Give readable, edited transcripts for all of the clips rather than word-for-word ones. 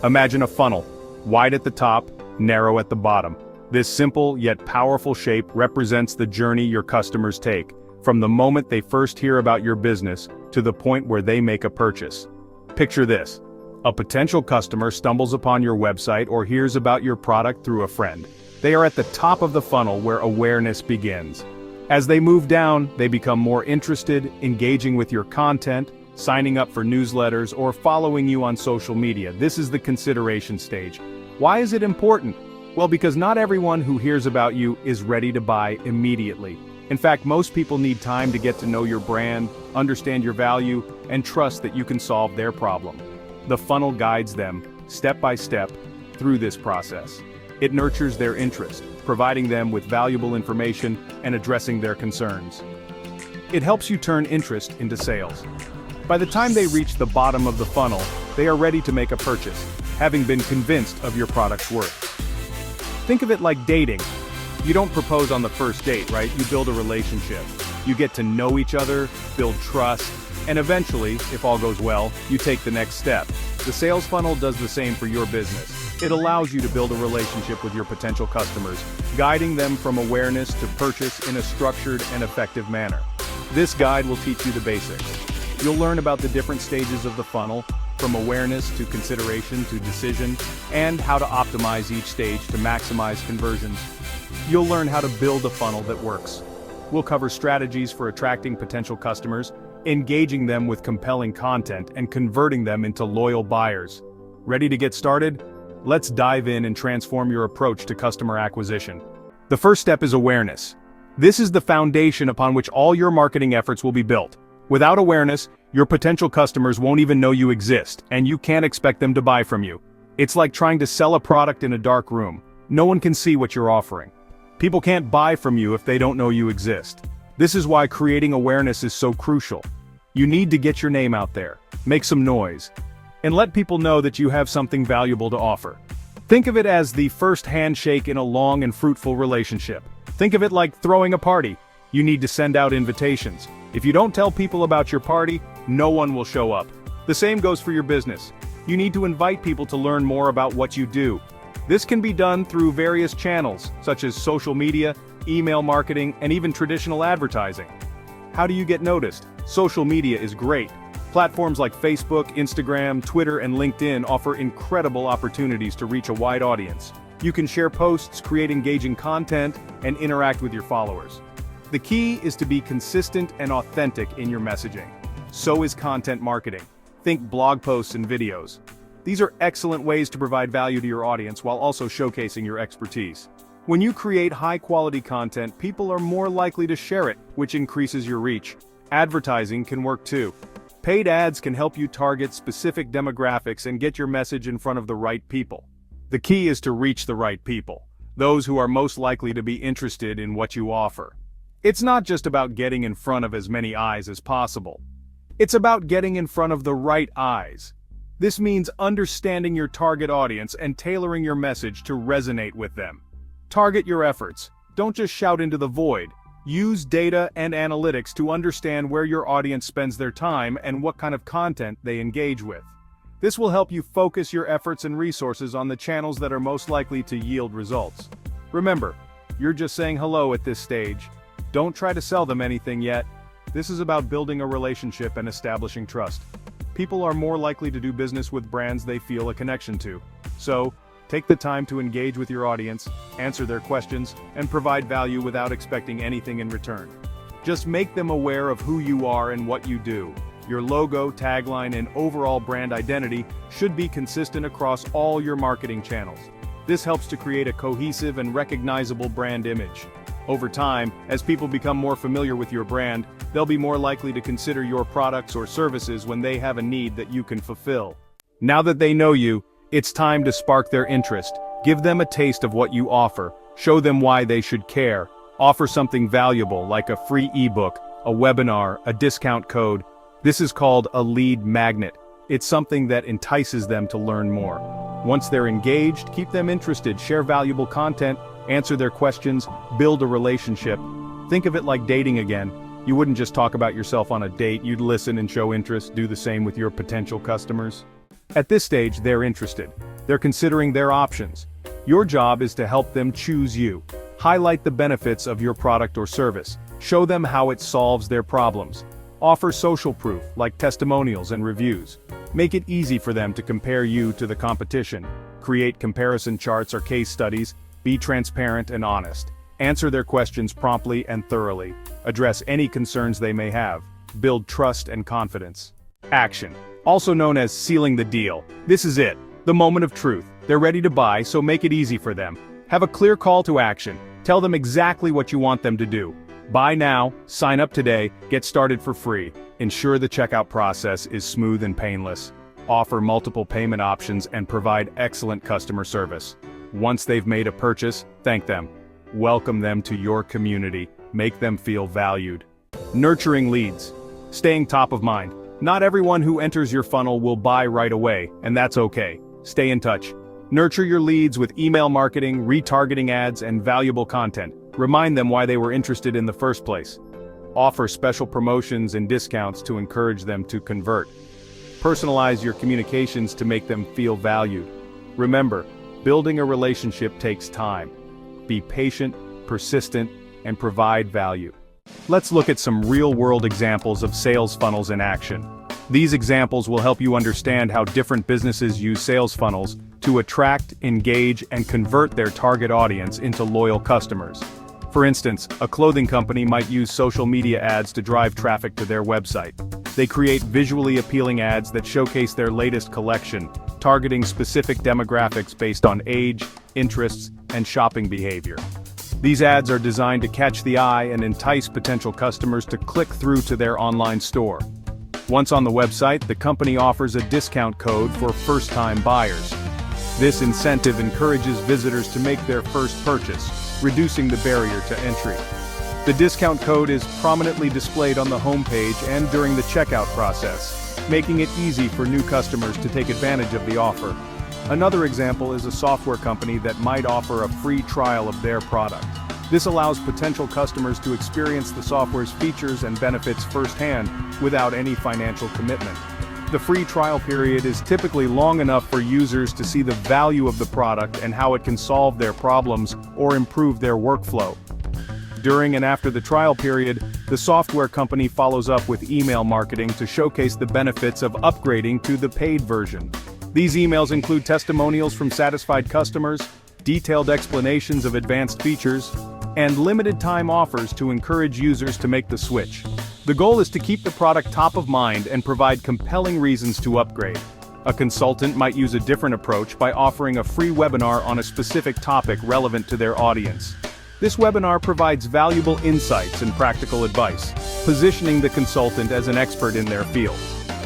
Imagine a funnel, wide at the top, narrow at the bottom. This simple yet powerful shape represents the journey your customers take, from the moment they first hear about your business to the point where they make a purchase. Picture this. A potential customer stumbles upon your website or hears about your product through a friend. They are at the top of the funnel where awareness begins. As they move down, they become more interested, engaging with your content, signing up for newsletters, or following you on social media. This is the consideration stage. Why is it important? Well, because not everyone who hears about you is ready to buy immediately. In fact, most people need time to get to know your brand, understand your value, and trust that you can solve their problem. The funnel guides them, step by step, through this process. It nurtures their interest, providing them with valuable information and addressing their concerns. It helps you turn interest into sales. By the time they reach the bottom of the funnel, they are ready to make a purchase, having been convinced of your product's worth. Think of it like dating. You don't propose on the first date, right? You build a relationship. You get to know each other, build trust, and eventually, if all goes well, you take the next step. The sales funnel does the same for your business. It allows you to build a relationship with your potential customers, guiding them from awareness to purchase in a structured and effective manner. This guide will teach you the basics. You'll learn about the different stages of the funnel, from awareness to consideration to decision, and how to optimize each stage to maximize conversions. You'll learn how to build a funnel that works. We'll cover strategies for attracting potential customers, engaging them with compelling content, and converting them into loyal buyers. Ready to get started? Let's dive in and transform your approach to customer acquisition. The first step is awareness. This is the foundation upon which all your marketing efforts will be built. Without awareness, your potential customers won't even know you exist, and you can't expect them to buy from you. It's like trying to sell a product in a dark room. No one can see what you're offering. People can't buy from you if they don't know you exist. This is why creating awareness is so crucial. You need to get your name out there, make some noise, and let people know that you have something valuable to offer. Think of it as the first handshake in a long and fruitful relationship. Think of it like throwing a party. You need to send out invitations. If you don't tell people about your party, no one will show up. The same goes for your business. You need to invite people to learn more about what you do. This can be done through various channels, such as social media, email marketing, and even traditional advertising. How do you get noticed? Social media is great. Platforms like Facebook, Instagram, Twitter, and LinkedIn offer incredible opportunities to reach a wide audience. You can share posts, create engaging content, and interact with your followers. The key is to be consistent and authentic in your messaging. So is content marketing. Think blog posts and videos. These are excellent ways to provide value to your audience while also showcasing your expertise. When you create high-quality content, people are more likely to share it, which increases your reach. Advertising can work too. Paid ads can help you target specific demographics and get your message in front of the right people. The key is to reach the right people, those who are most likely to be interested in what you offer. It's not just about getting in front of as many eyes as possible. It's about getting in front of the right eyes. This means understanding your target audience and tailoring your message to resonate with them. Target your efforts. Don't just shout into the void. Use data and analytics to understand where your audience spends their time and what kind of content they engage with. This will help you focus your efforts and resources on the channels that are most likely to yield results. Remember, you're just saying hello at this stage. Don't try to sell them anything yet. This is about building a relationship and establishing trust. People are more likely to do business with brands they feel a connection to. So, take the time to engage with your audience, answer their questions, and provide value without expecting anything in return. Just make them aware of who you are and what you do. Your logo, tagline, and overall brand identity should be consistent across all your marketing channels. This helps to create a cohesive and recognizable brand image. Over time, as people become more familiar with your brand, they'll be more likely to consider your products or services when they have a need that you can fulfill. Now that they know you, it's time to spark their interest. Give them a taste of what you offer, show them why they should care, offer something valuable like a free ebook, a webinar, a discount code. This is called a lead magnet. It's something that entices them to learn more. Once they're engaged, keep them interested, share valuable content, answer their questions, build a relationship. Think of it like dating again. You wouldn't just talk about yourself on a date, you'd listen and show interest, do the same with your potential customers. At this stage, they're interested. They're considering their options. Your job is to help them choose you. Highlight the benefits of your product or service. Show them how it solves their problems. Offer social proof, like testimonials and reviews. Make it easy for them to compare you to the competition. Create comparison charts or case studies. Be transparent and honest. Answer their questions promptly and thoroughly. Address any concerns they may have. Build trust and confidence. Action. Also known as sealing the deal. This is it. The moment of truth. They're ready to buy, so make it easy for them. Have a clear call to action. Tell them exactly what you want them to do. Buy now, sign up today, get started for free. Ensure the checkout process is smooth and painless. Offer multiple payment options and provide excellent customer service. Once they've made a purchase, thank them. Welcome them to your community. Make them feel valued. Nurturing leads. Staying top of mind. Not everyone who enters your funnel will buy right away, and that's okay. Stay in touch. Nurture your leads with email marketing, retargeting ads, and valuable content. Remind them why they were interested in the first place. Offer special promotions and discounts to encourage them to convert. Personalize your communications to make them feel valued. Remember, building a relationship takes time. Be patient, persistent, and provide value. Let's look at some real-world examples of sales funnels in action. These examples will help you understand how different businesses use sales funnels to attract, engage, and convert their target audience into loyal customers. For instance, a clothing company might use social media ads to drive traffic to their website. They create visually appealing ads that showcase their latest collection, targeting specific demographics based on age, interests, and shopping behavior. These ads are designed to catch the eye and entice potential customers to click through to their online store. Once on the website, the company offers a discount code for first-time buyers. This incentive encourages visitors to make their first purchase, reducing the barrier to entry. The discount code is prominently displayed on the homepage and during the checkout process, making it easy for new customers to take advantage of the offer. Another example is a software company that might offer a free trial of their product. This allows potential customers to experience the software's features and benefits firsthand without any financial commitment. The free trial period is typically long enough for users to see the value of the product and how it can solve their problems or improve their workflow. During and after the trial period, the software company follows up with email marketing to showcase the benefits of upgrading to the paid version. These emails include testimonials from satisfied customers, detailed explanations of advanced features, and limited-time offers to encourage users to make the switch. The goal is to keep the product top of mind and provide compelling reasons to upgrade. A consultant might use a different approach by offering a free webinar on a specific topic relevant to their audience. This webinar provides valuable insights and practical advice, positioning the consultant as an expert in their field.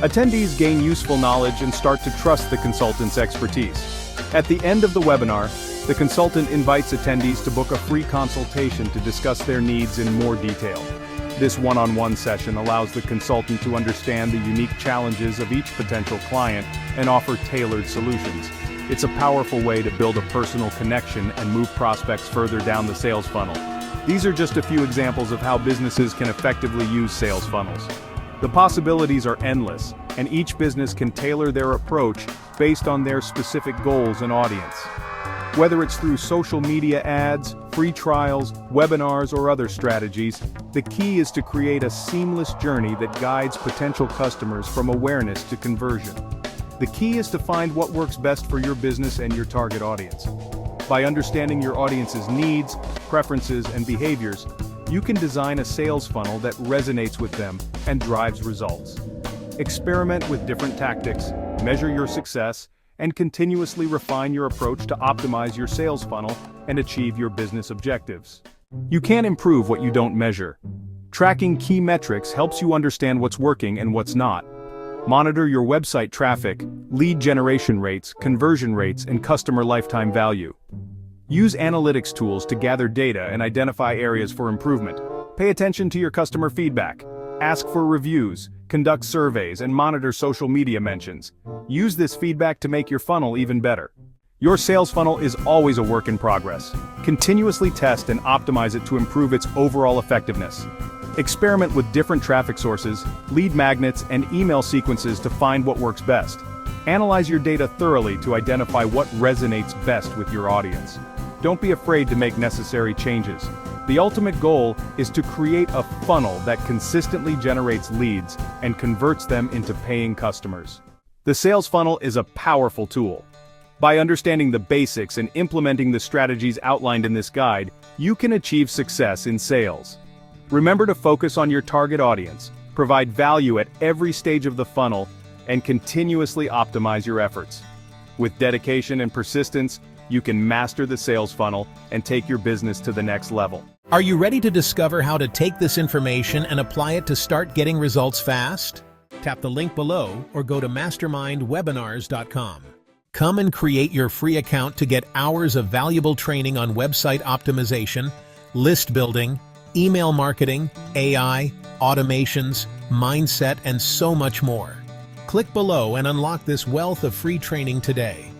Attendees gain useful knowledge and start to trust the consultant's expertise. At the end of the webinar, the consultant invites attendees to book a free consultation to discuss their needs in more detail. This one-on-one session allows the consultant to understand the unique challenges of each potential client and offer tailored solutions. It's a powerful way to build a personal connection and move prospects further down the sales funnel. These are just a few examples of how businesses can effectively use sales funnels. The possibilities are endless, and each business can tailor their approach based on their specific goals and audience. Whether it's through social media ads, free trials, webinars, or other strategies, the key is to create a seamless journey that guides potential customers from awareness to conversion. The key is to find what works best for your business and your target audience. By understanding your audience's needs, preferences, and behaviors, you can design a sales funnel that resonates with them and drives results. Experiment with different tactics, measure your success, and continuously refine your approach to optimize your sales funnel and achieve your business objectives. You can't improve what you don't measure. Tracking key metrics helps you understand what's working and what's not. Monitor your website traffic, lead generation rates, conversion rates, and customer lifetime value. Use analytics tools to gather data and identify areas for improvement. Pay attention to your customer feedback. Ask for reviews, conduct surveys, and monitor social media mentions. Use this feedback to make your funnel even better. Your sales funnel is always a work in progress. Continuously test and optimize it to improve its overall effectiveness. Experiment with different traffic sources, lead magnets, and email sequences to find what works best. Analyze your data thoroughly to identify what resonates best with your audience. Don't be afraid to make necessary changes. The ultimate goal is to create a funnel that consistently generates leads and converts them into paying customers. The sales funnel is a powerful tool. By understanding the basics and implementing the strategies outlined in this guide, you can achieve success in sales. Remember to focus on your target audience, provide value at every stage of the funnel, and continuously optimize your efforts. With dedication and persistence, you can master the sales funnel and take your business to the next level. Are you ready to discover how to take this information and apply it to start getting results fast? Tap the link below or go to mastermindwebinars.com. Come and create your free account to get hours of valuable training on website optimization, list building, email marketing, AI, automations, mindset, and so much more. Click below and unlock this wealth of free training today.